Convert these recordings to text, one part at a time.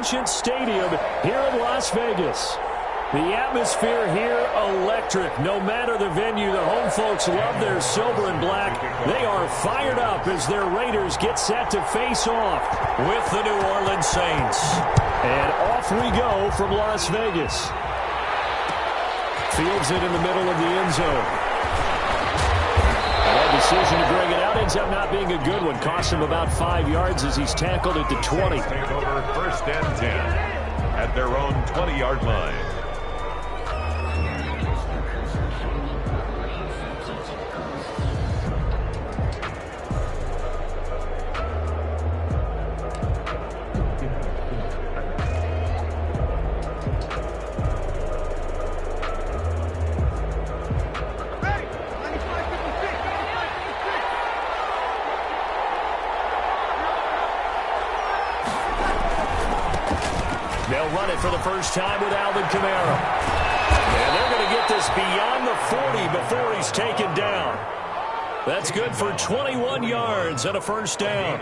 Allegiant Stadium here in Las Vegas. The atmosphere here electric. No matter the venue, the home folks love their silver and black. They are fired up as their Raiders get set to face off with the New Orleans Saints. And off we go from Las Vegas. Fields it in the middle of the end zone. That decision to bring it out ends up not being a good one. Costs him about 5 yards as he's tackled at the 20. Take over 1st and 10 at their own 20-yard line. They'll run it for the first time with Alvin Kamara. And they're going to get this beyond the 40 before he's taken down. That's good for 21 yards and a first down.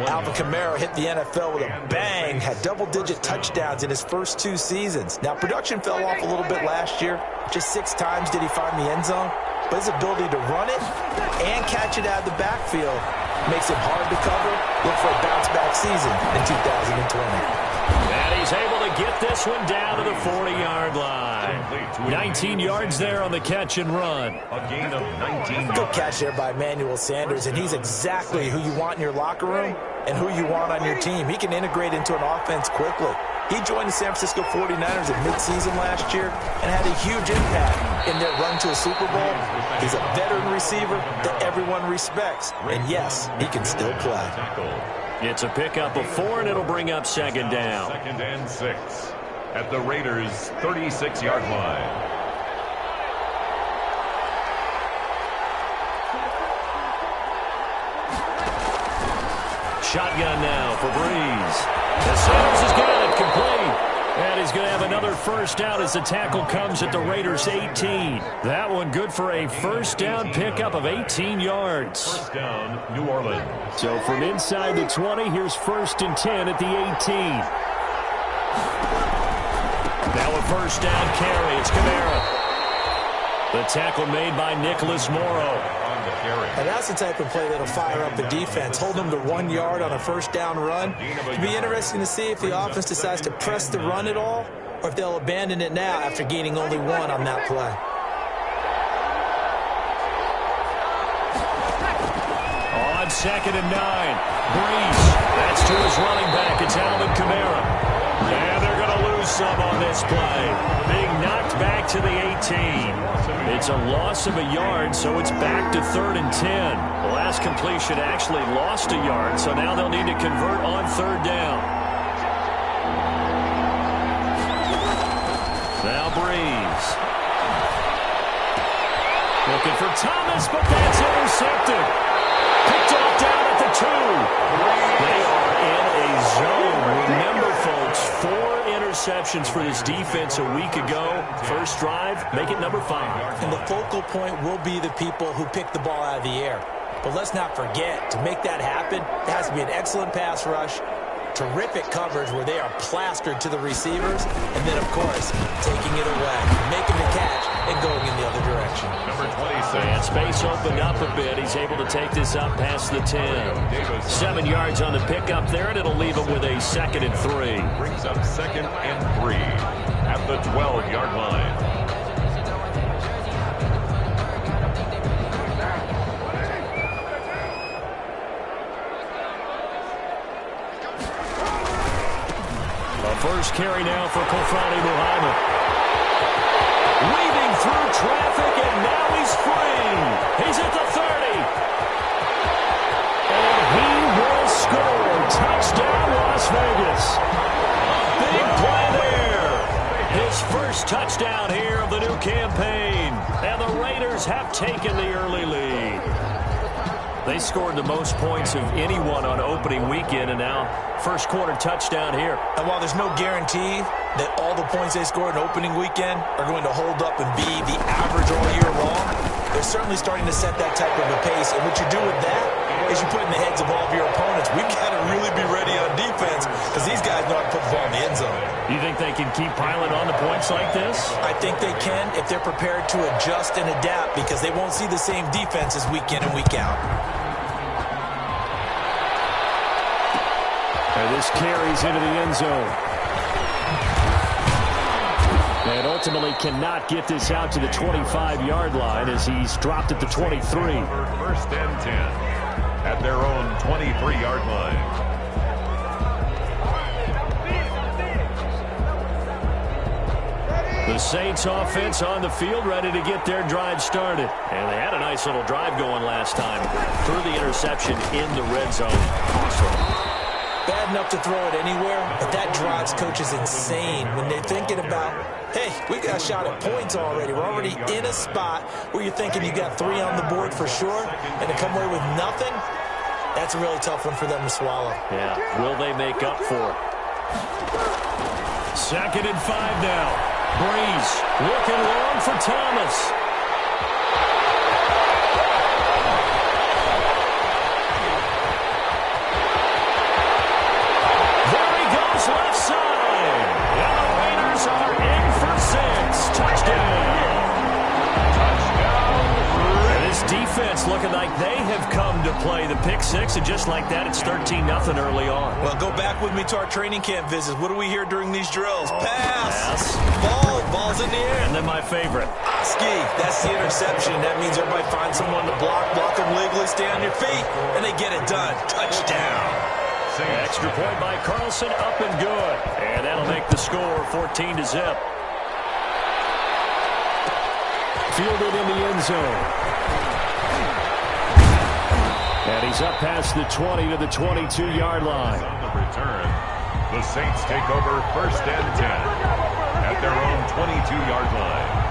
Alvin Kamara hit the NFL with a bang, had double-digit touchdowns in his first 2 seasons. Now, production fell off a little bit last year. Just 6 times did he find the end zone. But his ability to run it and catch it out of the backfield makes it hard to cover. Look for a bounce-back season in 2020. And he's able to get this one down to the 40-yard line. 19 yards there on the catch and run. A gain of 19. Good catch there by Emmanuel Sanders, and he's exactly who you want in your locker room and who you want on your team. He can integrate into an offense quickly. He joined the San Francisco 49ers at midseason last year and had a huge impact in their run to a Super Bowl. He's a veteran receiver that everyone respects. And yes, he can still play. It's a pickup of 4, and it'll bring up 2nd down. 2nd and 6 at the Raiders' 36-yard line. Shotgun now for Breeze. The Sanders has got it complete. And he's going to have another first down as the tackle comes at the Raiders' 18. That one good for a first down pickup of 18 yards. First down, New Orleans. So from inside the 20, here's 1st and 10 at the 18. Now a first down carry. It's Kamara. The tackle made by Nicholas Morrow. And that's the type of play that'll fire up the defense. Hold them to 1 yard on a first down run. It'll be interesting to see if the offense decides to press the run at all or if they'll abandon it now after gaining only 1 on that play. On 2nd and 9, Breeze. That's to his running back. It's Alvin Kamara. And they're going to lose some on this play. Being knocked back to the 18. It's a loss of a yard, so it's back to 3rd and 10. The last completion actually lost a yard, so now they'll need to convert on 3rd down. Now Breeze. Looking for Thomas, but that's intercepted. Picked off down at the 2. They are in a zone. Remember, folks, 4 interceptions for this defense a week ago. First drive, make it number 5. And the focal point will be the people who pick the ball out of the air. But let's not forget, to make that happen, there has to be an excellent pass rush, terrific coverage where they are plastered to the receivers, and then, of course, taking it away, making the catch, and going in the other direction. Number 26. And space opened up a bit. He's able to take this up past the 10. 7 yards on the pickup there, and it'll leave him with a 2nd and 3. Brings up 2nd and 3 at the 12-yard line. First carry now for Kofrani Muhammad. Weaving through traffic, and now he's free. He's at the 30. And he will score. Touchdown, Las Vegas. Big play there. His first touchdown here of the new campaign. And the Raiders have taken the early lead. They scored the most points of anyone on opening weekend, and now first quarter touchdown here. And while there's no guarantee that all the points they scored in opening weekend are going to hold up and be the average all year long, they're certainly starting to set that type of a pace. And what you do with that is you put in the heads of all of your opponents. We've got to really be ready on defense because these guys know how to put the ball in the end zone. You think they can keep piling on the points like this? I think they can if they're prepared to adjust and adapt because they won't see the same defenses week in and week out. And this carries into the end zone. And ultimately cannot get this out to the 25-yard line as he's dropped at the 23. First and 10 at their own 23-yard line. The Saints offense on the field ready to get their drive started. And they had a nice little drive going last time. Threw the interception in the red zone. Awesome. Bad enough to throw it anywhere, but that drives coaches insane when they're thinking about, hey, we got a shot at points already. We're already in a spot where you're thinking you got 3 on the board for sure, and to come away with nothing, that's a really tough one for them to swallow. Yeah, will they make up for it? 2nd and 5 now. Breeze looking long for Thomas. Left side. And the Raiders are in for 6. Touchdown. And this defense looking like they have come to play the pick 6, and just like that, it's 13-0 early on. Well, go back with me to our training camp visits. What do we hear during these drills? Pass. Ball's in the air. And then my favorite. Ski. That's the interception. That means everybody finds someone to block them legally, stay on your feet, and they get it done. Touchdown. Extra point by Carlson, up and good. And that'll make the score 14-0. Fielded in the end zone. And he's up past the 20 to the 22-yard line. On the return, the Saints take over 1st and 10 at their own 22-yard line.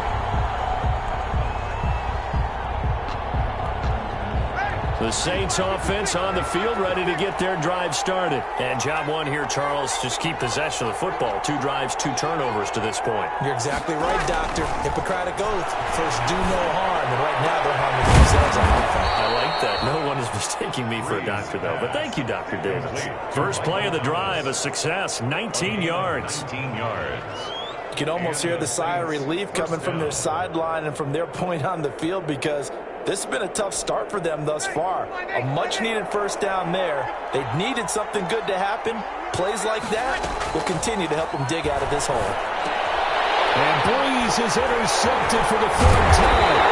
The Saints offense on the field ready to get their drive started. And job one here, Charles, just keep possession of the football. 2 drives, 2 turnovers to this point. You're exactly right, Doctor. Hippocratic oath. First, do no harm. And right now, they're harming themselves on offense. I like that. No one is mistaking me for a doctor, though. But thank you, Dr. Davis. First play of the drive, a success. 19 yards. 19 yards. You can almost hear the sigh of relief coming from their sideline and from their point on the field because this has been a tough start for them thus far. A much-needed first down there. They needed something good to happen. Plays like that will continue to help them dig out of this hole. And Breeze is intercepted for the 3rd time.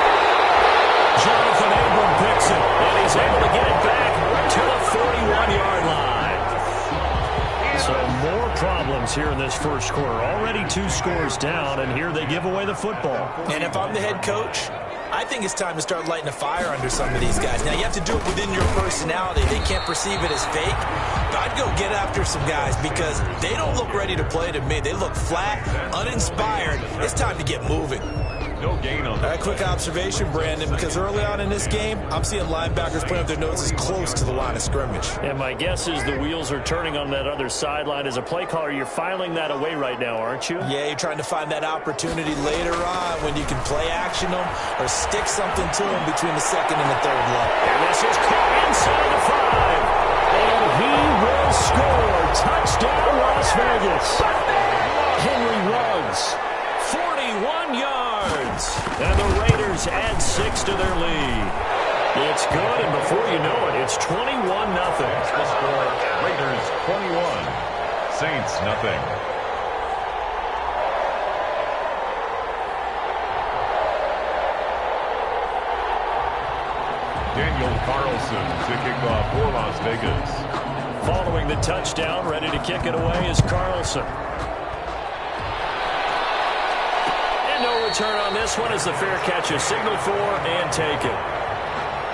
Jonathan Abram picks it, and he's able to get it back to the 41-yard line. So more problems here in this first quarter. Already 2 scores down, and here they give away the football. And if I'm the head coach, I think it's time to start lighting a fire under some of these guys. Now, you have to do it within your personality. They can't perceive it as fake. But I'd go get after some guys because they don't look ready to play to me. They look flat, uninspired. It's time to get moving. No gain on that. Quick observation, Brandon, because early on in this game, I'm seeing linebackers putting up their noses close to the line of scrimmage. And my guess is the wheels are turning on that other sideline. As a play caller, you're filing that away right now, aren't you? Yeah, you're trying to find that opportunity later on when you can play action them or stick something to them between the 2nd and the 3rd level. And this is caught inside the 5. And he will score. Touchdown, Las Vegas. Henry Ruggs, 41 yards. And the Raiders add 6 to their lead. It's good, and before you know it, it's 21-0. The score, Raiders 21, Saints nothing. Daniel Carlson to kick off for Las Vegas. Following the touchdown, ready to kick it away is Carlson. And no return on this one as the fair catch is signaled for and taken.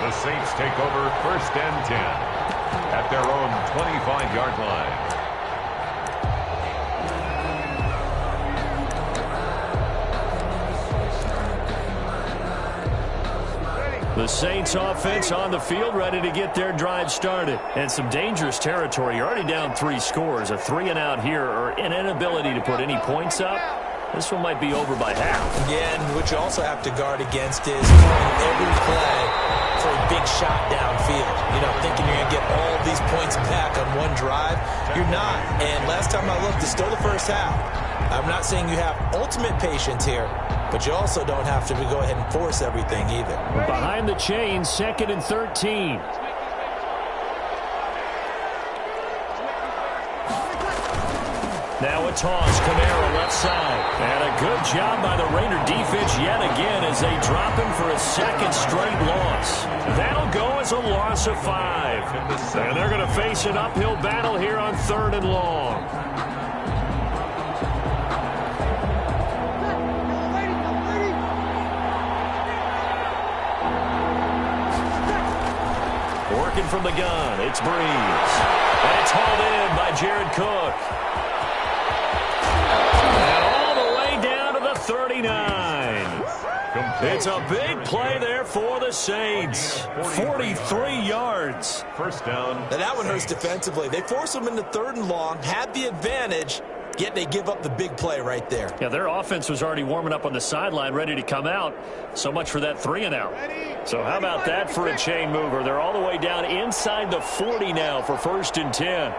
The Saints take over 1st and 10 at their own 25-yard line. The Saints offense on the field ready to get their drive started. And some dangerous territory. You're already down 3 scores. A 3-and-out here or an inability to put any points up. This one might be over by half. Again, what you also have to guard against is calling every play for a big shot downfield. You know, thinking you're going to get all these points back on one drive. You're not. And last time I looked, it's still the first half. I'm not saying you have ultimate patience here, but you also don't have to go ahead and force everything either. Behind the chains, 2nd and 13. Now a toss, Kamara left side. And a good job by the Raider defense yet again as they drop him for a second straight loss. That'll go as a loss of 5. And they're going to face an uphill battle here on 3rd and long. Working from the gun, it's Breeze. And it's hauled in by Jared Cook. And all the way down to the 39. It's a big play there for the Saints. 43 yards. First down. Now that one hurts defensively. They force them into 3rd and long, had the advantage, yet they give up the big play right there. Yeah, their offense was already warming up on the sideline, ready to come out. So much for that 3-and-out. So how about that for a chain mover? They're all the way down inside the 40 now for 1st and 10.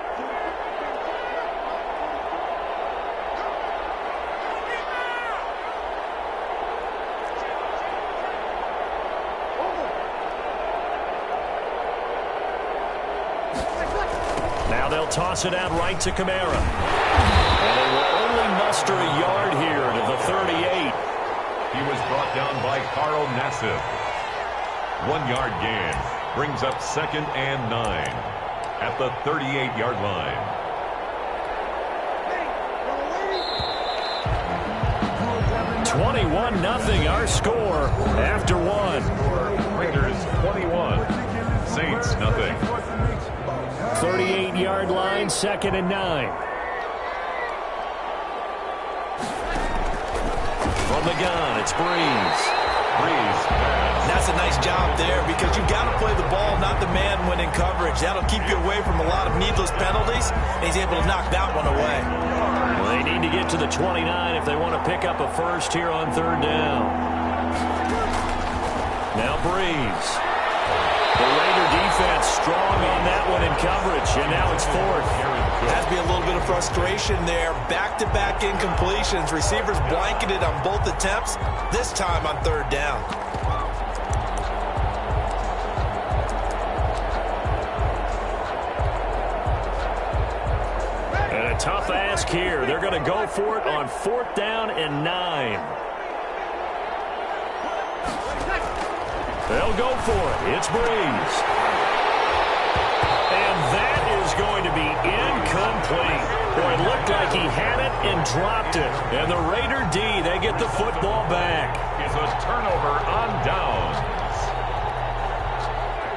Now they'll toss it out right to Kamara. And they will only muster a yard here to the 38. He was brought down by Carl Nassib. 1 yard gain brings up 2nd and 9 at the 38-yard line. $21-0 our score after 1. Raiders 21, Saints nothing. 38-yard line, 2nd and 9. From the gun, it's Breeze. Breeze pass. That's a nice job there because you've got to play the ball, not the man when in coverage. That'll keep you away from a lot of needless penalties, and he's able to knock that one away. Well, they need to get to the 29 if they want to pick up a first here on 3rd down. Now Breeze. The Raider defense strong on that one in coverage, and now it's 4th. Has to be a little bit of frustration there. Back-to-back incompletions. Receivers blanketed on both attempts, this time on 3rd down. And a tough ask here. They're going to go for it on 4th down and 9. They'll go for it. It's Breeze. And that is going to be incomplete. Boy, it looked like he had it and dropped it. And the Raider D, they get the football back. It's a turnover on downs.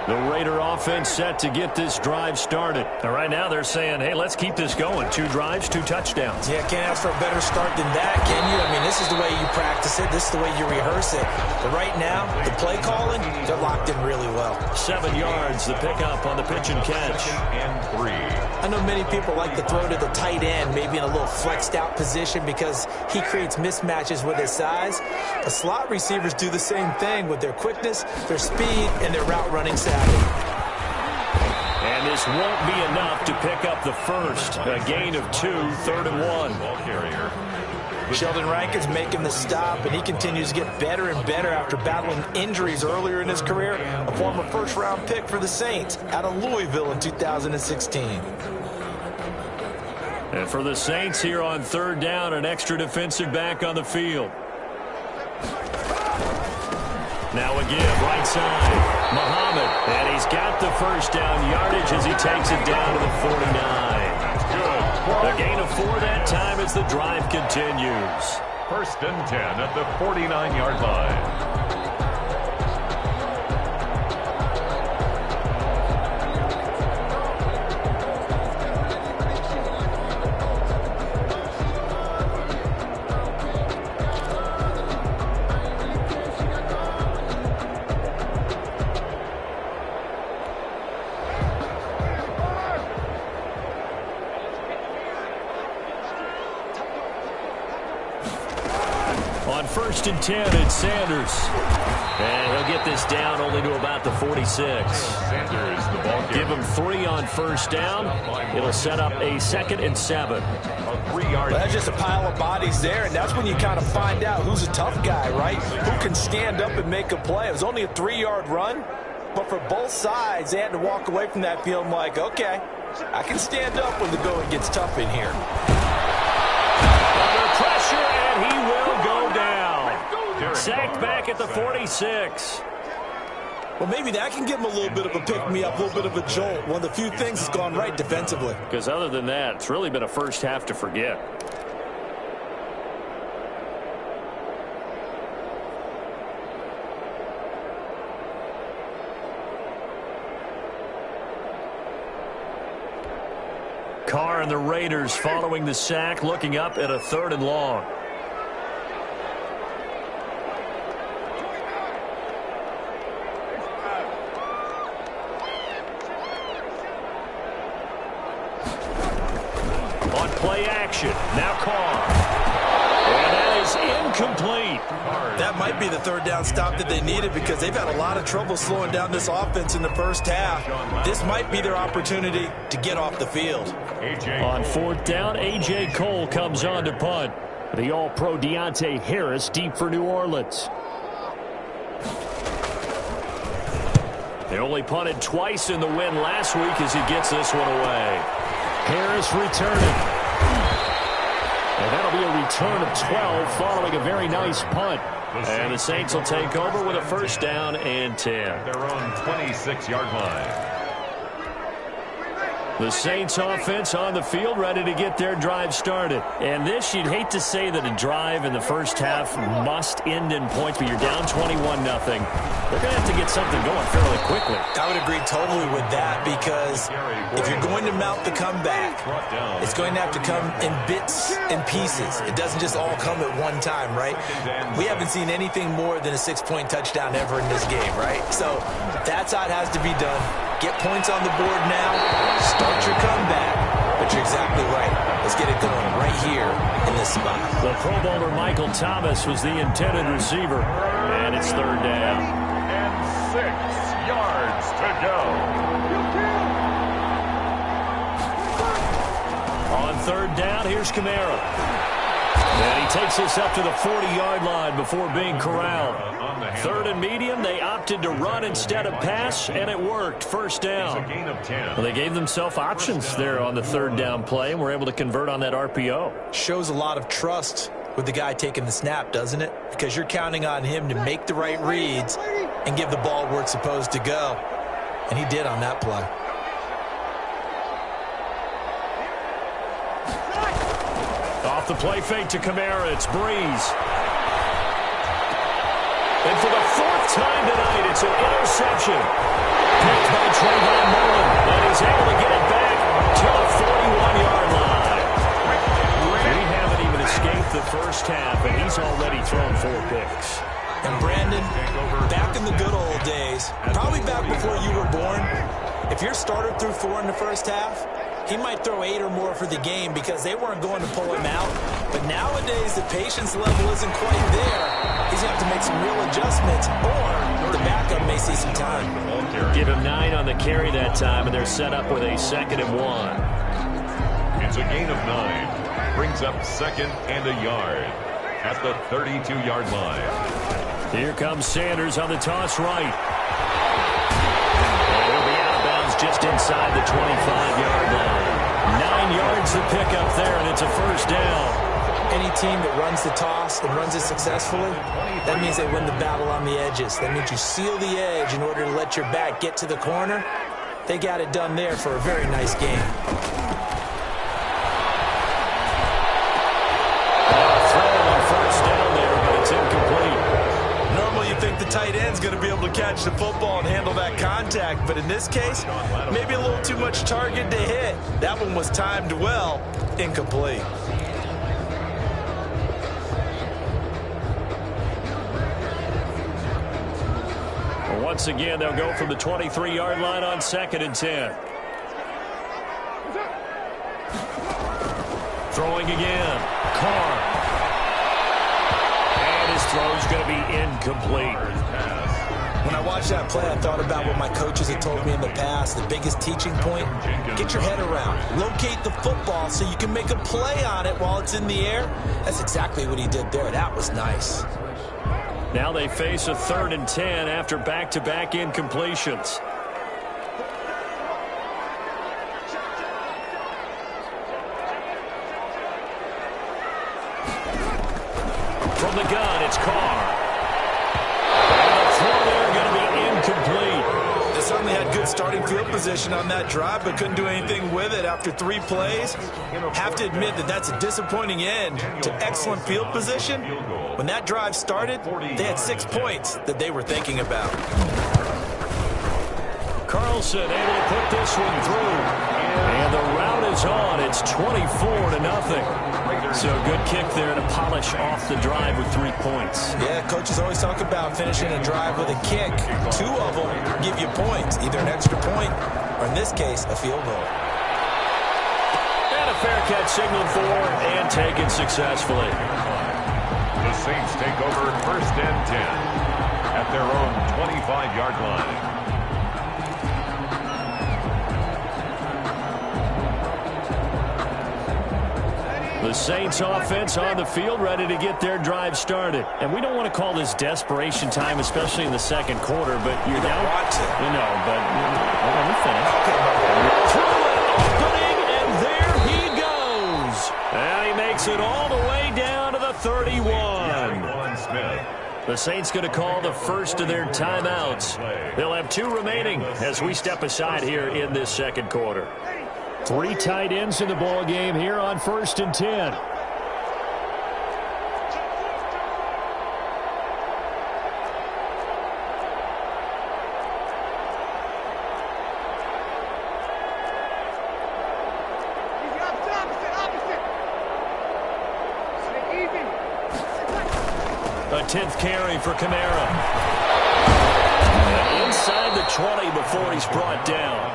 The Raider offense set to get this drive started. And right now they're saying, hey, let's keep this going. 2 drives, 2 touchdowns. Yeah, can't ask for a better start than that, can you? I mean, this is the way you practice it. This is the way you rehearse it. But right now, the play calling, they're locked in really well. 7 yards, the pickup on the pitch and catch. And 3. I know many people like to throw to the tight end, maybe in a little flexed out position because he creates mismatches with his size. The slot receivers do the same thing with their quickness, their speed, and their route running savvy. And this won't be enough to pick up the first. A gain of 2, 3rd and 1. Ball carrier. Sheldon Rankins making the stop, and he continues to get better and better after battling injuries earlier in his career. A former first-round pick for the Saints out of Louisville in 2016. And for the Saints here on 3rd down, an extra defensive back on the field. Now a give, right side. Muhammad, and he's got the first down yardage as he takes it down to the 49. Good. A gain of 4 that time as the drive continues. 1st and 10 at the 49-yard line. On 1st and 10, it's Sanders. And he'll get this down only to about the 46. Sanders, the ball carrier. Give him 3 on 1st down. It'll set up a 2nd and 7. A 3-yard. Well, that's just a pile of bodies there, and that's when you kind of find out who's a tough guy, right? Who can stand up and make a play. It was only a 3-yard run, but for both sides, they had to walk away from that field like, okay, I can stand up when the going gets tough in here. Under pressure, and he will go down. Sacked back at the 46. Well, maybe that can give him a little bit of a pick-me-up, a little bit of a jolt. One of the few things that's gone right defensively. Because other than that, it's really been a first half to forget. Carr and the Raiders following the sack, looking up at a 3rd and long. On play action, now Carr. And that is incomplete. That might be the 3rd down stop that they needed because they've had a lot of trouble slowing down this offense in the first half. This might be their opportunity to get off the field. On 4th down, A.J. Cole comes on to punt. The All-Pro Deontay Harris deep for New Orleans. They only punted twice in the win last week as he gets this one away. Harris returning. And that'll be a return of 12 following a very nice punt. And the Saints will take over with a 1st down and 10. Their own 26-yard line. The Saints offense on the field ready to get their drive started. And this, you'd hate to say that a drive in the first half must end in points, but you're down 21-0. They're going to have to get something going fairly quickly. I would agree totally with that because if you're going to mount the comeback, it's going to have to come in bits and pieces. It doesn't just all come at one time, right? We haven't seen anything more than a 6-point touchdown ever in this game, right? So that's how it has to be done. Get points on the board now. Start your comeback. But you're exactly right. Let's get it going right here in this spot. The Pro Bowler Michael Thomas was the intended receiver. And it's 3rd down. And 6 yards to go. On 3rd down, here's Kamara. And he takes this up to the 40-yard line before being corralled. 3rd and medium, they opted to run instead of pass, and it worked. 1st down. It's a gain of 10. Well, they gave themselves options there on the 3rd down play, and were able to convert on that RPO. Shows a lot of trust with the guy taking the snap, doesn't it? Because you're counting on him to make the right reads and give the ball where it's supposed to go. And he did on that play. Off the play fake to Kamara, it's Breeze. And for the 4th time tonight, it's an interception. Picked by Trayvon Mullen, and he's able to get it back to the 41-yard line. We haven't even escaped the first half, and he's already thrown 4 picks. And Brandon, back in the good old days, probably back before you were born, if your starter threw 4 in the first half, he might throw 8 or more for the game because they weren't going to pull him out. But nowadays, the patience level isn't quite there. He's going to have to make some real adjustments, or the backup may see some time. Give him 9 on the carry that time, and they're set up with a 2nd and 1. It's a gain of 9. Brings up 2nd and a yard at the 32-yard line. Here comes Sanders on the toss right. And he'll be out of bounds just inside the 25-yard line. 9 yards to pick up there, and it's a 1st down. Any team that runs the toss and runs it successfully, that means they win the battle on the edges. That means you seal the edge in order to let your back get to the corner. They got it done there for a very nice game. Throw on 1st down there, but it's incomplete. Normally you think the tight end's going to be able to catch the football and handle that contact, but in this case, maybe a little too much target to hit. That one was timed well, incomplete. Once again, they'll go from the 23-yard line on 2nd and 10. Throwing again. Carr. And throw's going to be incomplete. When I watched that play, I thought about what my coaches had told me in the past. The biggest teaching point, get your head around. Locate the football so you can make a play on it while it's in the air. That's exactly what he did there. That was nice. Now they face a 3rd and 10 after back-to-back incompletions. From the gun, it's Carr. And the throw there going to be incomplete. They certainly had good starting field position on that drive, but couldn't do anything with it after 3 plays. Have to admit that that's a disappointing end to excellent field position. When that drive started, they had 6 points that they were thinking about. Carlson able to put this one through. And the route is on. It's 24-0. So good kick there to polish off the drive with 3 points. Yeah, coaches always talk about finishing a drive with a kick. 2 of them give you points, either an extra point or, in this case, a field goal. And a fair catch signaled for and taken successfully. The Saints take over 1st and 10 at their own 25-yard line. The Saints offense on the field, ready to get their drive started. And we don't want to call this desperation time, especially in the second quarter, but you're down. You know, but let me finish. Through an opening, and there he goes. And he makes it all the way down to the 31. The Saints going to call the first of their timeouts. They'll have 2 remaining as we step aside here in this second quarter. 3 tight ends in the ball game here on 1st and 10. A 10th carry for Kamara. Inside the 20 before he's brought down.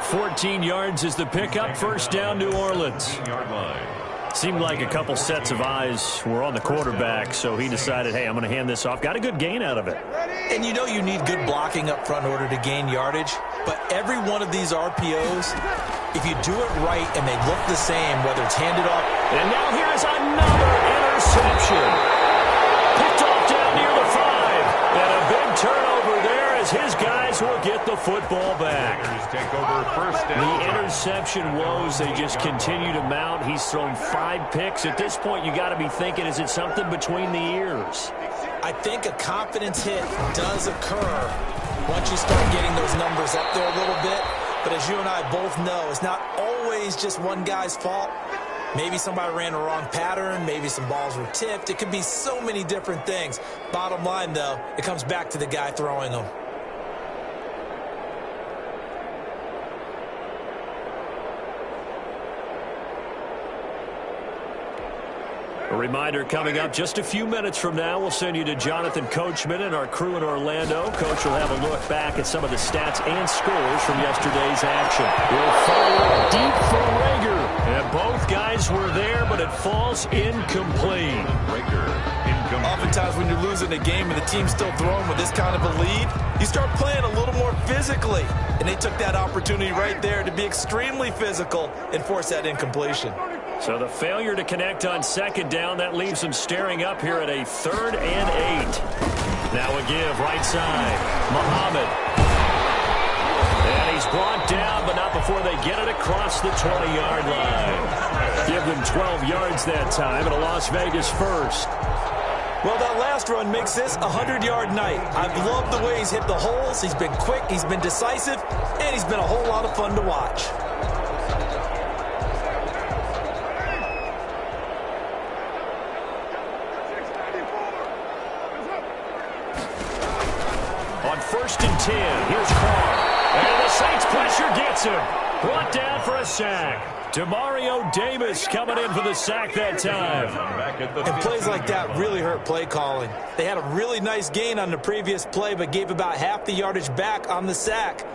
14 yards is the pickup. First down, New Orleans. Seemed like a couple sets of eyes were on the quarterback, so he decided, hey, I'm going to hand this off. Got a good gain out of it. And you know you need good blocking up front in order to gain yardage, but every one of these RPOs, if you do it right and they look the same, whether it's handed off. And now here is another interception. Picked off down near the 5. And a big turnover there as his guys will get the football back. Take over 1st and the interception woes, they just continue to mount. He's thrown 5 picks. At this point, you got to be thinking, is it something between the ears? I think a confidence hit does occur once you start getting those numbers up there a little bit. But as you and I both know, it's not always just one guy's fault. Maybe somebody ran a wrong pattern. Maybe some balls were tipped. It could be so many different things. Bottom line, though, it comes back to the guy throwing them. A reminder coming up just a few minutes from now, we'll send you to Jonathan Coachman and our crew in Orlando. Coach will have a look back at some of the stats and scores from yesterday's action. He'll fire deep for Rager. And both guys were there, but it falls incomplete. Oftentimes when you're losing a game and the team's still throwing with this kind of a lead, you start playing a little more physically. And they took that opportunity right there to be extremely physical and force that incompletion. So the failure to connect on 2nd down, that leaves them staring up here at a 3rd and 8. Now a give right side. Muhammad. And he's brought down, but not before they get it across the 20-yard line. Give them 12 yards that time and a Las Vegas first. Well, that last run makes this a 100-yard night. I've loved the way he's hit the holes. He's been quick, he's been decisive, and he's been a whole lot of fun to watch. On 1st and 10, here's Carr. And the Saints pressure gets him. Brought down for a sack. Demario Davis coming in for the sack that time. And plays like that really hurt play calling. They had a really nice gain on the previous play, but gave about half the yardage back on the sack.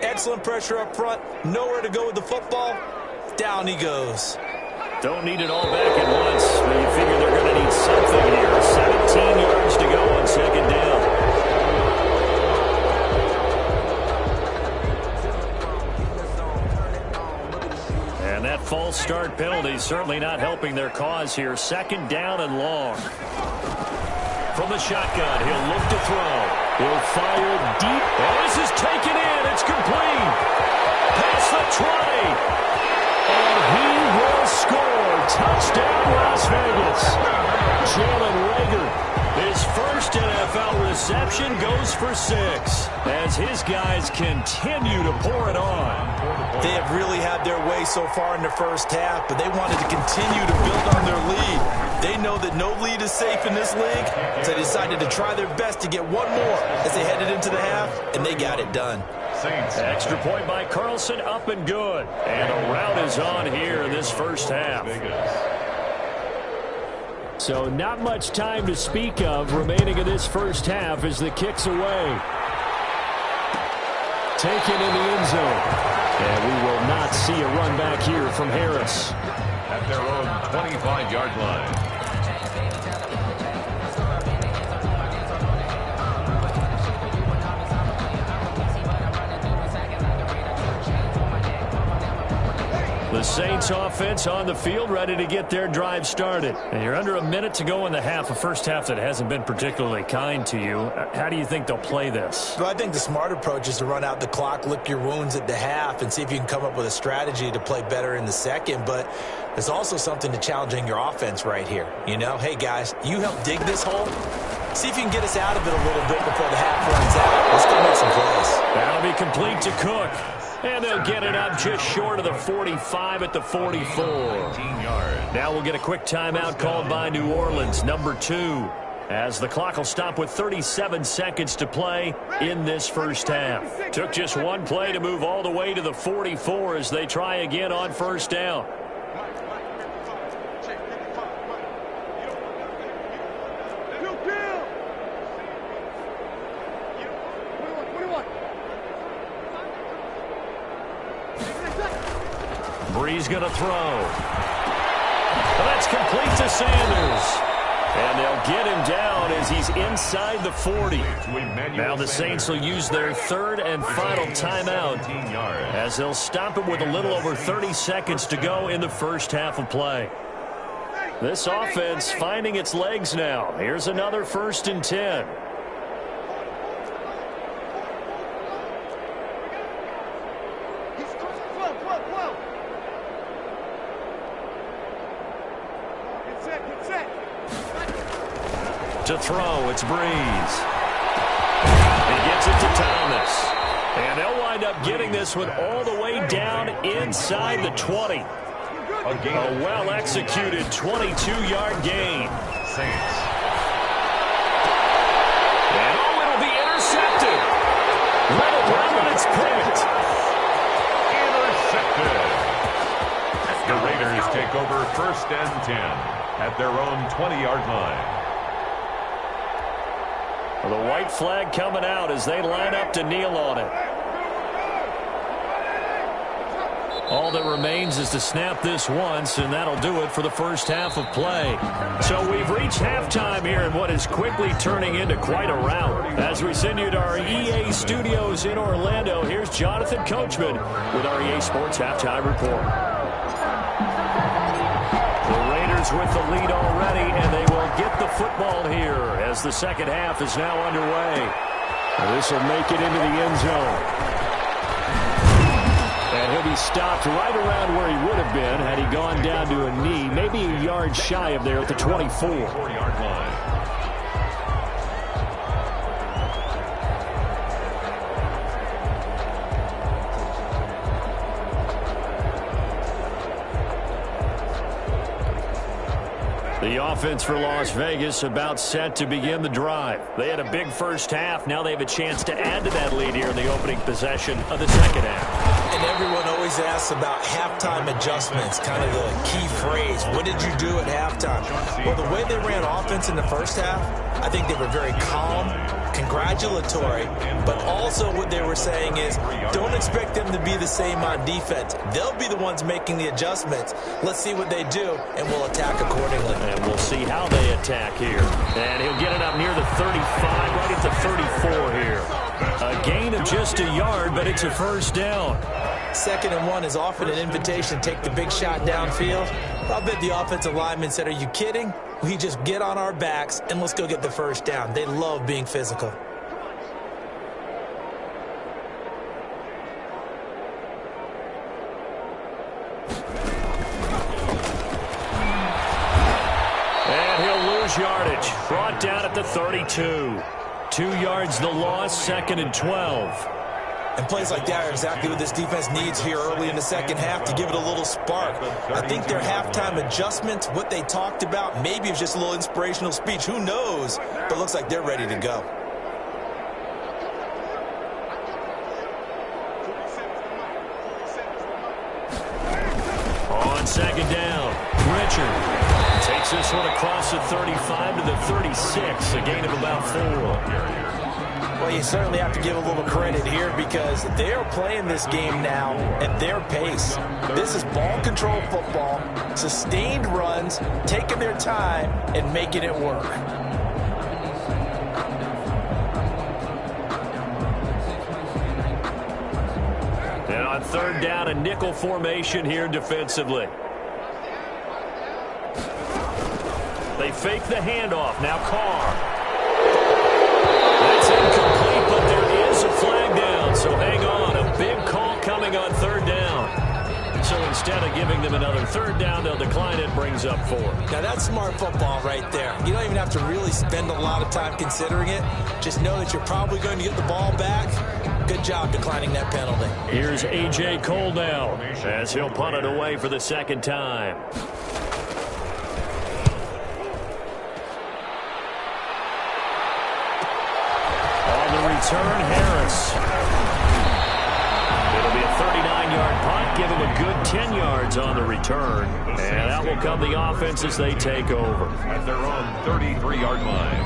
Excellent pressure up front. Nowhere to go with the football. Down he goes. Don't need it all back at once, but you figure they're going to need something here. 17 yards second down. And that false start penalty certainly not helping their cause here. Second down and long. From the shotgun, he'll look to throw. He'll fire deep. Oh, this is taken in. It's complete. Past the 20. And he will score. Touchdown, Las Vegas. Jalen Reagor, his first NFL reception, goes for 6 as his guys continue to pour it on. They have really had their way so far in the first half, but they wanted to continue to build on their lead. They know that no lead is safe in this league, so they decided to try their best to get one more as they headed into the half, and they got it done. Extra point by Carlson, up and good. And a rout is on here in this first half. So not much time to speak of remaining in this first half as the kick's away. Taken in the end zone. And we will not see a run back here from Harris. At their own 25-yard line. The Saints offense on the field, ready to get their drive started. And you're under a minute to go in the half, a first half that hasn't been particularly kind to you. How do you think they'll play this? Well, I think the smart approach is to run out the clock, lick your wounds at the half, and see if you can come up with a strategy to play better in the second. But there's also something to challenging your offense right here. You know, hey, guys, you help dig this hole. See if you can get us out of it a little bit before the half runs out. Let's go make some plays. That'll be complete to Cook. And they'll get it up just short of the 45 at the 44. Now we'll get a quick timeout called by New Orleans, number 2. As the clock will stop with 37 seconds to play in this first half. Took just one play to move all the way to the 44 as they try again on first down. Brees going to throw. That's complete to Sanders. And they'll get him down as he's inside the 40. Now the Saints will use their third and final timeout as they'll stop it with a little over 30 seconds to go in the first half of play. This offense finding its legs now. Here's another 1st and 10. To throw, it's Brees. He gets it to Thomas. And they'll wind up getting this one all the way down inside the 20. A well-executed 22-yard gain. Saints. And it'll be intercepted. Let it run when it's picked. Intercepted. The Raiders take over 1st and 10 at their own 20-yard line. The white flag coming out as they line up to kneel on it. All that remains is to snap this once, and that'll do it for the first half of play. So we've reached halftime here in what is quickly turning into quite a rout. As we send you to our EA studios in Orlando, here's Jonathan Coachman with our EA Sports Halftime Report. The Raiders with the lead already, and they will get the football here as the second half is now underway. This will make it into the end zone. And he'll be stopped right around where he would have been had he gone down to a knee, maybe a yard shy of there at the 24-yard line. The offense for Las Vegas about set to begin the drive. They had a big first half. Now they have a chance to add to that lead here in the opening possession of the second half. And everyone always asks about halftime adjustments, kind of the key phrase. What did you do at halftime? Well, the way they ran offense in the first half, I think they were very calm, congratulatory, but also what they were saying is don't expect them to be the same on defense. They'll be the ones making the adjustments. Let's see what they do, and we'll attack accordingly. And we'll see how they attack here. And he'll get it up near the 35, right at the 34 here. A gain of just a yard, but it's a first down. 2nd and 1 is often an invitation to take the big shot downfield. I'll bet the offensive lineman said, are you kidding? We just get on our backs and let's go get the first down. They love being physical. And he'll lose yardage. Brought down at the 32. 2 yards the loss, 2nd and 12. And plays like that are exactly what this defense needs here early in the second half to give it a little spark. I think their halftime adjustments, what they talked about, maybe it was just a little inspirational speech. Who knows? But it looks like they're ready to go. On 2nd down, Richard takes this one across the 35 to the 36, a gain of about 4. Well, you certainly have to give a little credit here because they're playing this game now at their pace. This is ball control football, sustained runs, taking their time and making it work. And on 3rd down, a nickel formation here defensively. They fake the handoff. Now Carr. That's incomplete, but there is a flag down. So hang on. A big call coming on 3rd down. So instead of giving them another 3rd down, they'll decline it, brings up 4. Now that's smart football right there. You don't even have to really spend a lot of time considering it. Just know that you're probably going to get the ball back. Good job declining that penalty. Here's A.J. Cole now as he'll punt it away for the 2nd time. Return Harris. It'll be a 39-yard punt. Give him a good 10 yards on the return. And that will come the offense as they take over. At their own 33-yard line.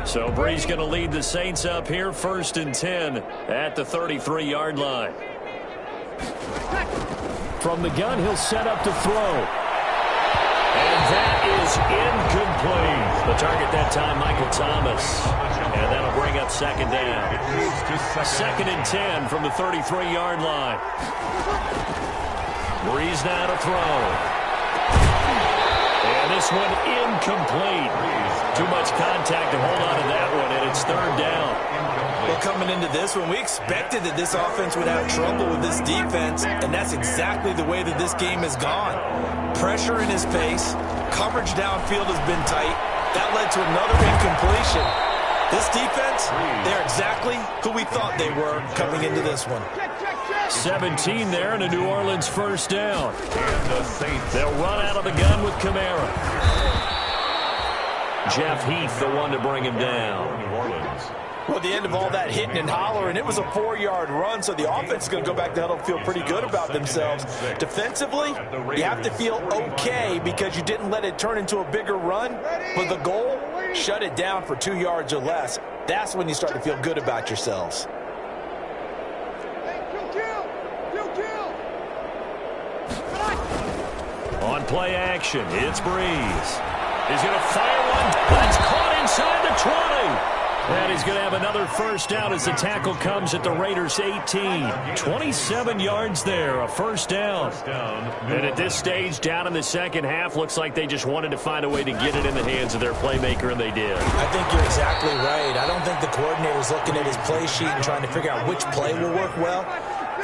So Bree's going to lead the Saints up here 1st and 10 at the 33-yard line. From the gun, he'll set up to throw. And that is incomplete. The target that time, Michael Thomas. And that'll bring up 2nd down. 2nd and 10 from the 33-yard line. Breeze now to throw. And this one incomplete. Too much contact to hold on to that one, and it's 3rd down. Well, coming into this one, we expected that this offense would have trouble with this defense, and that's exactly the way that this game has gone. Pressure in his face, coverage downfield has been tight. That led to another incompletion. This defense, they're exactly who we thought they were coming into this one. 17 there and a New Orleans 1st down. They'll run out of the gun with Kamara. Jeff Heath, the one to bring him down. New Orleans. Well, the end of all that hitting and hollering, it was a 4-yard run, so the offense is going to go back to huddle and feel pretty good about themselves. Defensively, you have to feel okay because you didn't let it turn into a bigger run. But the goal, shut it down for 2 yards or less. That's when you start to feel good about yourselves. On play action, it's Breeze. He's going to fire one. That's caught inside the 20. And he's going to have another 1st down as the tackle comes at the Raiders' 18. 27 yards there, a 1st down. And at this stage, down in the second half, looks like they just wanted to find a way to get it in the hands of their playmaker, and they did. I think you're exactly right. I don't think the coordinator's looking at his play sheet and trying to figure out which play will work well.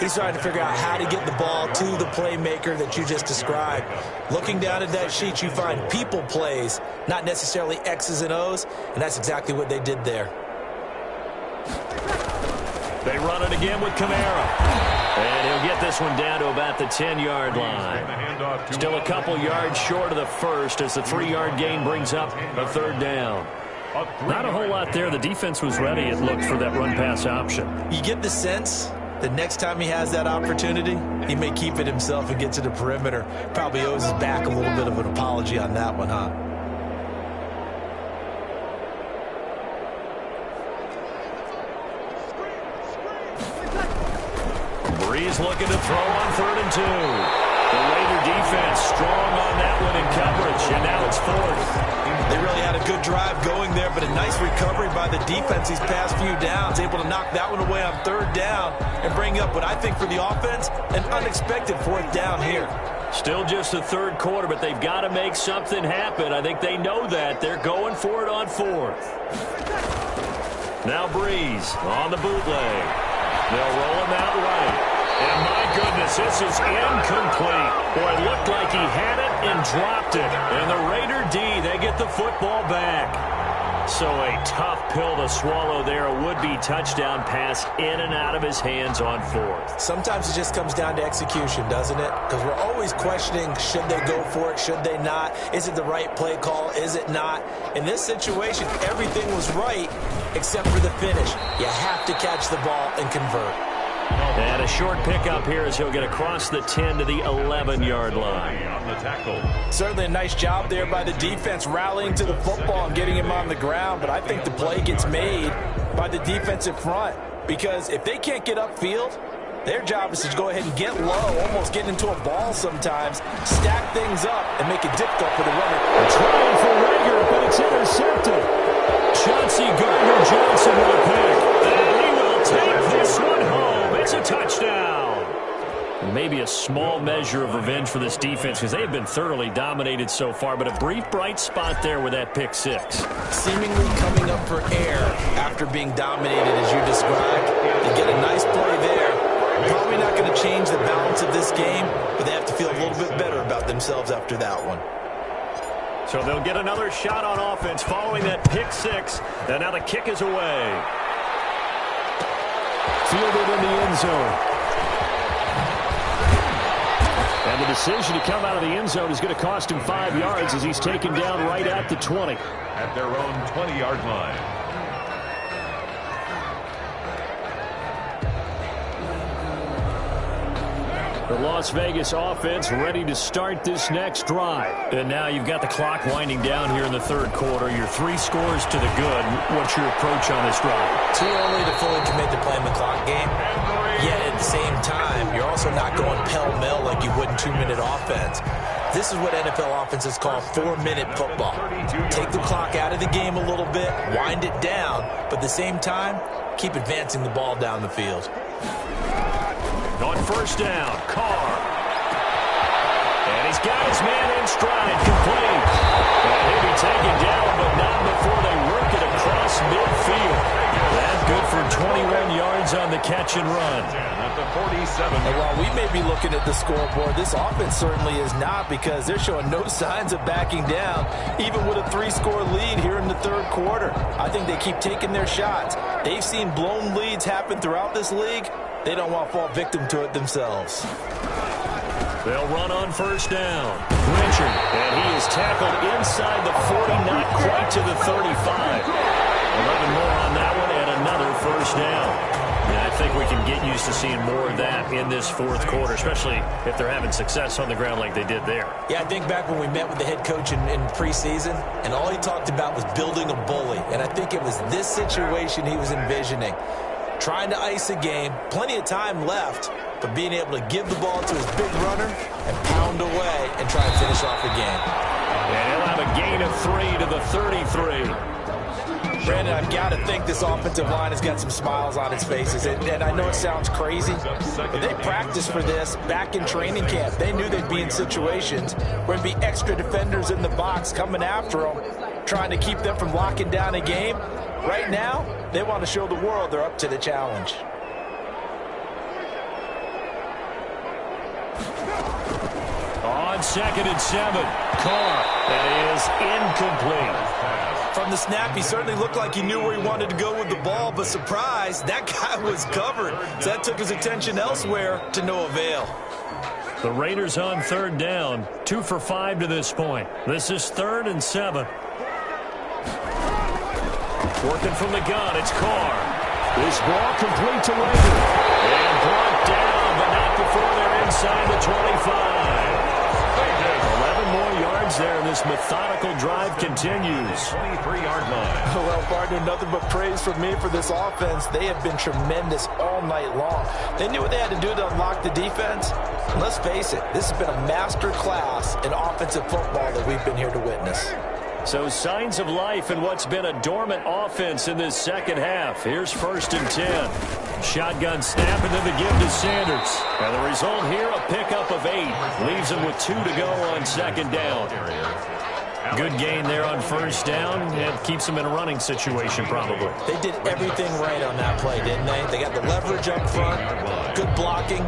He's trying to figure out how to get the ball to the playmaker that you just described. Looking down at that sheet, you find people plays, not necessarily X's and O's, and that's exactly what they did there. They run it again with Kamara. And he'll get this one down to about the 10-yard line. Still a couple yards short of the first as the 3-yard gain brings up a 3rd down. Not a whole lot there. The defense was ready, it looked, for that run-pass option. You get the sense the next time he has that opportunity, he may keep it himself and get to the perimeter. Probably owes his back a little bit of an apology on that one, huh? Breeze looking to throw on 3rd and 2. The Raider defense strong on that one in coverage, and now it's 4th. They really had a good drive going there, but a nice recovery by the defense these past few downs, able to knock that one away on 3rd down and bring up what I think for the offense, an unexpected 4th down here. Still just the 3rd quarter, but they've got to make something happen. I think they know that. They're going for it on 4th. Now Breeze on the bootleg. They'll roll him out right. And my goodness, this is incomplete. Boy, it looked like he had it and dropped it. And the Raider D, they get the football back. So a tough pill to swallow there. A would-be touchdown pass in and out of his hands on 4th. Sometimes it just comes down to execution, doesn't it? Because we're always questioning, should they go for it, should they not? Is it the right play call, is it not? In this situation, everything was right except for the finish. You have to catch the ball and convert. And a short pickup here as he'll get across the 10 to the 11-yard line. On the tackle. Certainly a nice job there by the defense rallying to the football and getting him on the ground, but I think the play gets made by the defensive front because if they can't get upfield, their job is to go ahead and get low, almost get into a ball sometimes, stack things up, and make it difficult for the runner. Trying for Rager, but it's intercepted. Chauncey Gardner-Johnson with a pick. And he will take this one home. It's a touchdown. Maybe a small measure of revenge for this defense because they've been thoroughly dominated so far, but a brief bright spot there with that pick 6. Seemingly coming up for air after being dominated as you described. They get a nice play there. Probably not going to change the balance of this game, but they have to feel a little bit better about themselves after that one. So they'll get another shot on offense following that pick 6, and now the kick is away. Fielded in the end zone. And the decision to come out of the end zone is going to cost him 5 yards as he's taken down right at the 20. At their own 20-yard line. The Las Vegas offense ready to start this next drive. And now you've got the clock winding down here in the 3rd quarter. Your 3 scores to the good. What's your approach on this drive? Too early to fully commit to playing the clock game. Yet at the same time, you're also not going pell-mell like you would in 2-minute offense. This is what NFL offenses call 4-minute football. Take the clock out of the game a little bit, wind it down, but at the same time, keep advancing the ball down the field. On 1st down, Carr. And he's got his man in stride, complete. And he'll be taken down, but not before they work it across midfield. That's good for 21 yards on the catch and run. At the 47. And while we may be looking at the scoreboard, this offense certainly is not because they're showing no signs of backing down, even with a 3-score lead here in the 3rd quarter. I think they keep taking their shots. They've seen blown leads happen throughout this league. They don't want to fall victim to it themselves. They'll run on 1st down. Richard, and he is tackled inside the 40, not quite to the 35. 11 more on that one, and another 1st down. Yeah, I think we can get used to seeing more of that in this 4th quarter, especially if they're having success on the ground like they did there. Yeah, I think back when we met with the head coach in preseason, and all he talked about was building a bully. And I think it was this situation he was envisioning. Trying to ice a game, plenty of time left, but being able to give the ball to his big runner and pound away and try and finish off the game. And he'll have a gain of 3 to the 33. Brandon, I've got to think this offensive line has got some smiles on its faces. And I know it sounds crazy, but they practiced for this back in training camp. They knew they'd be in situations where there'd be extra defenders in the box coming after them, trying to keep them from locking down a game. Right now, they want to show the world they're up to the challenge. On 2nd and 7, Carr. That is incomplete. From the snap, he certainly looked like he knew where he wanted to go with the ball, but surprise, that guy was covered. So that took his attention elsewhere to no avail. The Raiders on 3rd down, 2 for 5 to this point. This is 3rd and 7. Working from the gun, it's Carr. This ball complete to Rager. And brought down, but not before they're inside the 25. 11 more yards there, and this methodical drive continues. 23-yard line. Well, partner, nothing but praise from me for this offense. They have been tremendous all night long. They knew what they had to do to unlock the defense. And let's face it, this has been a master class in offensive football that we've been here to witness. So signs of life in what's been a dormant offense in this second half. Here's 1st and 10. Shotgun snap and then the give to Sanders. And the result here, a pickup of 8. Leaves him with 2 to go on 2nd down. Good gain there on 1st down. It keeps them in a running situation probably. They did everything right on that play, didn't they? They got the leverage up front, good blocking,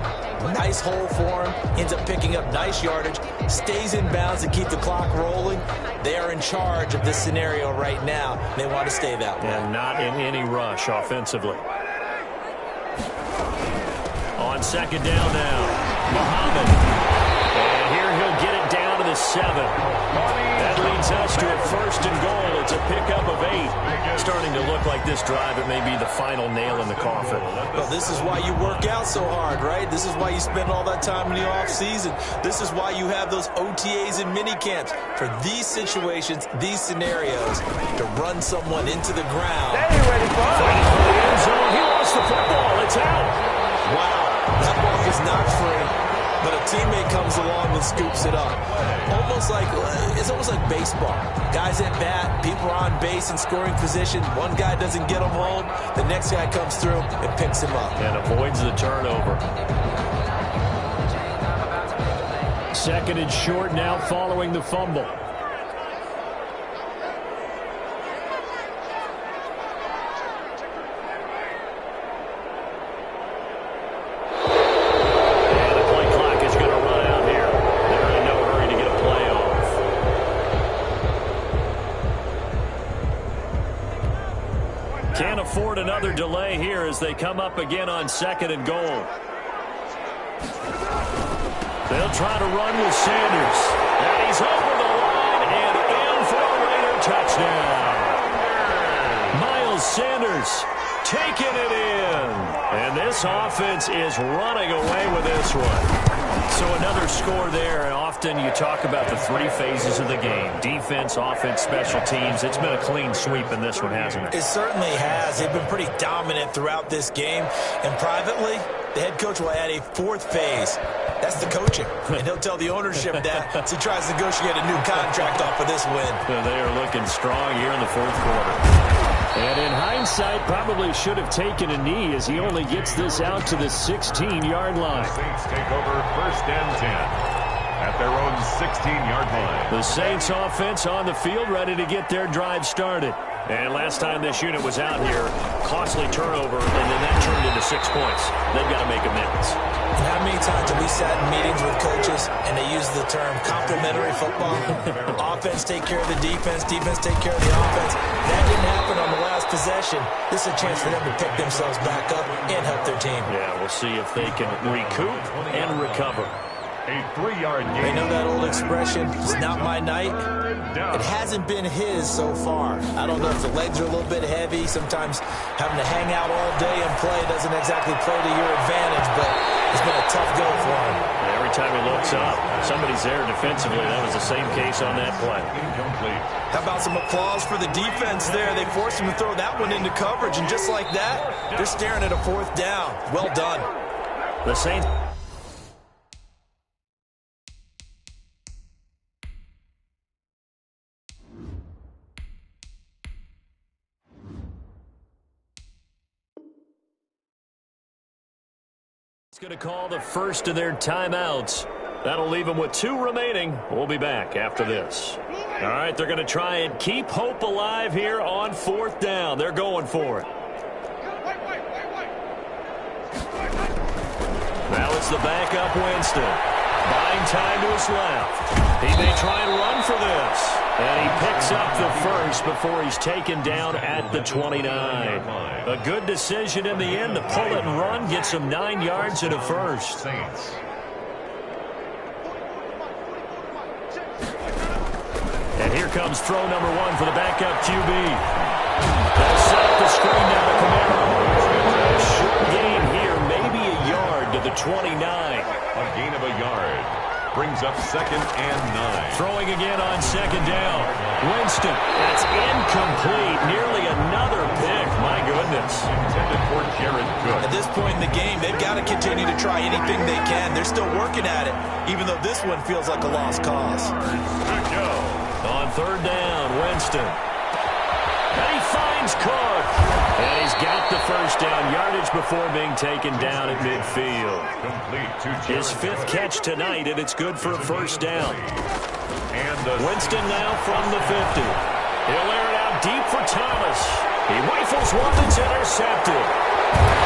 nice hole for him, ends up picking up nice yardage, stays in bounds to keep the clock rolling. They are in charge of this scenario right now. They want to stay that way. And not in any rush offensively. On 2nd down now, Muhammad. And here he'll get it down to the 7. That leads us to a 1st and goal. It's a pickup of 8. Starting to look like this drive, it may be the final nail in the coffin. Well, this is why you work out so hard, right? This is why you spend all that time in the offseason. This is why you have those OTAs and mini camps. For these situations, these scenarios, to run someone into the ground. Hey, ready for it. Fighting for the end zone. He lost the football. It's out. Wow, that ball is not free, but a teammate comes along and scoops it up. It's almost like baseball. Guys at bat, people are on base in scoring position. One guy doesn't get him home, the next guy comes through and picks him up. And avoids the turnover. 2nd and short now following the fumble. Can't afford another delay here as they come up again on 2nd and goal. They'll try to run with Sanders. And he's over the line and in for a Raider touchdown. Miles Sanders taking it in. And this offense is running away with this one. So another score there, and often you talk about the 3 phases of the game. Defense, offense, special teams. It's been a clean sweep in this one, hasn't it? It certainly has. They've been pretty dominant throughout this game. And privately, the head coach will add a 4th phase. That's the coaching. And he'll tell the ownership that as he tries to negotiate a new contract off of this win. They are looking strong here in the 4th quarter. And in hindsight, probably should have taken a knee as he only gets this out to the 16-yard line. Saints take over 1st and 10 at their own 16-yard line. The Saints offense on the field ready to get their drive started. And last time this unit was out here, costly turnover, and then that turned into 6 points. They've got to make amends. And how many times have we sat in meetings with coaches and they use the term complementary football? Offense take care of the defense, defense take care of the offense. That didn't happen on the last possession. This is a chance for them to pick themselves back up and help their team. Yeah, we'll see if they can recoup and recover. A 3-yard gain. They know that old expression, it's not my night. It hasn't been his so far. I don't know if the legs are a little bit heavy. Sometimes having to hang out all day and play doesn't exactly play to your advantage, but it's been a tough go for him. Every time he looks up, somebody's there defensively. That was the same case on that play. How about some applause for the defense there? They forced him to throw that one into coverage, and just like that, they're staring at a 4th down. Well done. The Saints. Going to call the first of their timeouts. That'll leave them with 2 remaining. We'll be back after this. All right, they're going to try and keep hope alive here on 4th down. They're going for it. Now it's the backup Winston. Buying time to his left. He may try and run for this. And he picks up the first before he's taken down at the 29. A good decision in the end to pull it and run, gets him 9 yards and a first. And here comes throw number 1 for the backup QB. They'll set up the screen now to Camaro. A short gain here, maybe a yard to the 29. A gain of a yard. Brings up 2nd and 9. Throwing again on 2nd down. Winston, that's incomplete. Nearly another pick. My goodness. Intended for Jared Cook. At this point in the game, they've got to continue to try anything they can. They're still working at it, even though this one feels like a lost cause. Good go. On 3rd down, Winston. And he finds Cook. And he's got the 1st down yardage before being taken down at midfield. Complete to Jared His 5th catch tonight, and it's good for a 1st down. And the Winston now from the 50. He'll air it out deep for Thomas. He rifles one that's intercepted.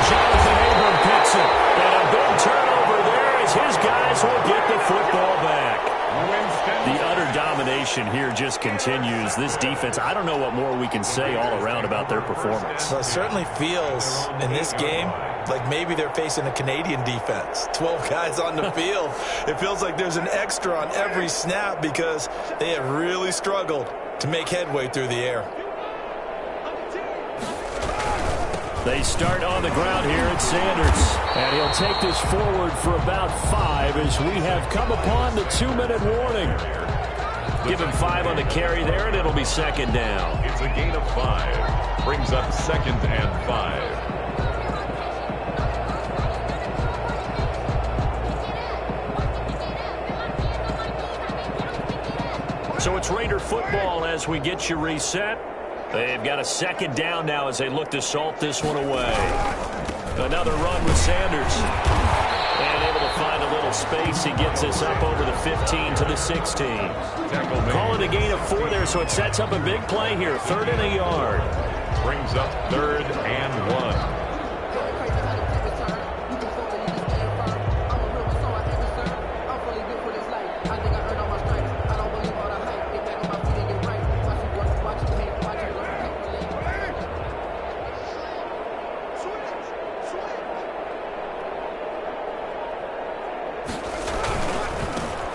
Jonathan Abram picks it. And a big turnover there as his guys will get the football back. Winston. The utter domination here just continues. This defense, I don't know what more we can say all around about their performance. Well, it certainly feels in this game like maybe they're facing a Canadian defense. 12 guys on the field. It feels like there's an extra on every snap because they have really struggled to make headway through the air. They start on the ground here at Sanders. And he'll take this forward for about 5 as we have come upon the 2-minute warning. Give him 5 on the carry there, and it'll be 2nd down. It's a gain of 5. Brings up 2nd and 5. So it's Raider football as we get you reset. They've got a 2nd down now as they look to salt this one away. Another run with Sanders. And able to find a little space. He gets this up over the 15 to the 16. Call it a gain of 4 there, so it sets up a big play here. 3rd and a yard. Brings up 3rd and 1.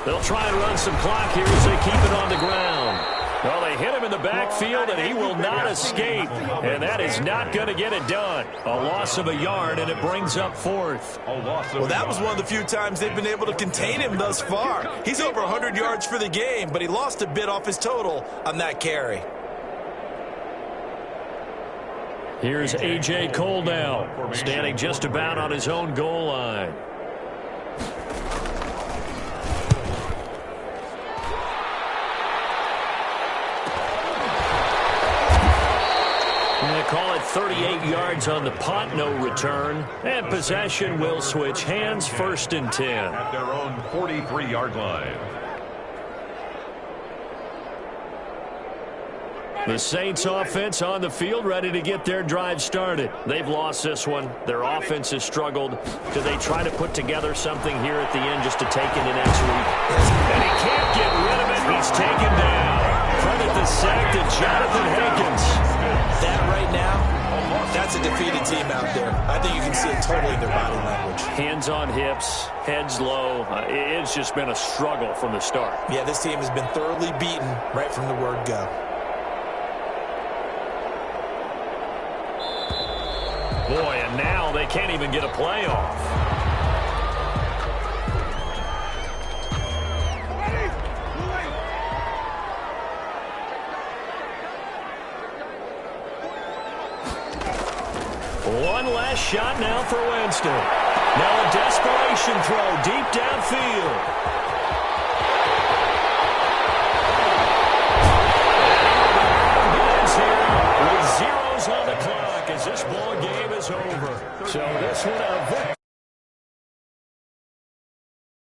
They'll try and run some clock here as they keep it on the ground. Well, they hit him in the backfield, and he will not escape. And that is not going to get it done. A loss of a yard, and it brings up 4th. Well, that was one of the few times they've been able to contain him thus far. He's over 100 yards for the game, but he lost a bit off his total on that carry. Here's A.J. Cole now, standing just about on his own goal line. Call it 38 yards on the punt, no return. And possession will switch hands, 1st and 10. At their own 43-yard line. The Saints offense on the field, ready to get their drive started. They've lost this one. Their offense has struggled. Do they try to put together something here at the end just to take into next week? And he can't get rid of it. He's taken down. Credit the sack to Jonathan Hankins. That right now, that's a defeated team out there. I think you can see it totally in their body language. Hands on hips, heads low. It's just been a struggle from the start. Yeah, this team has been thoroughly beaten right from the word go. Boy, and now they can't even get a play off. One last shot now for Winston. Now a desperation throw deep downfield.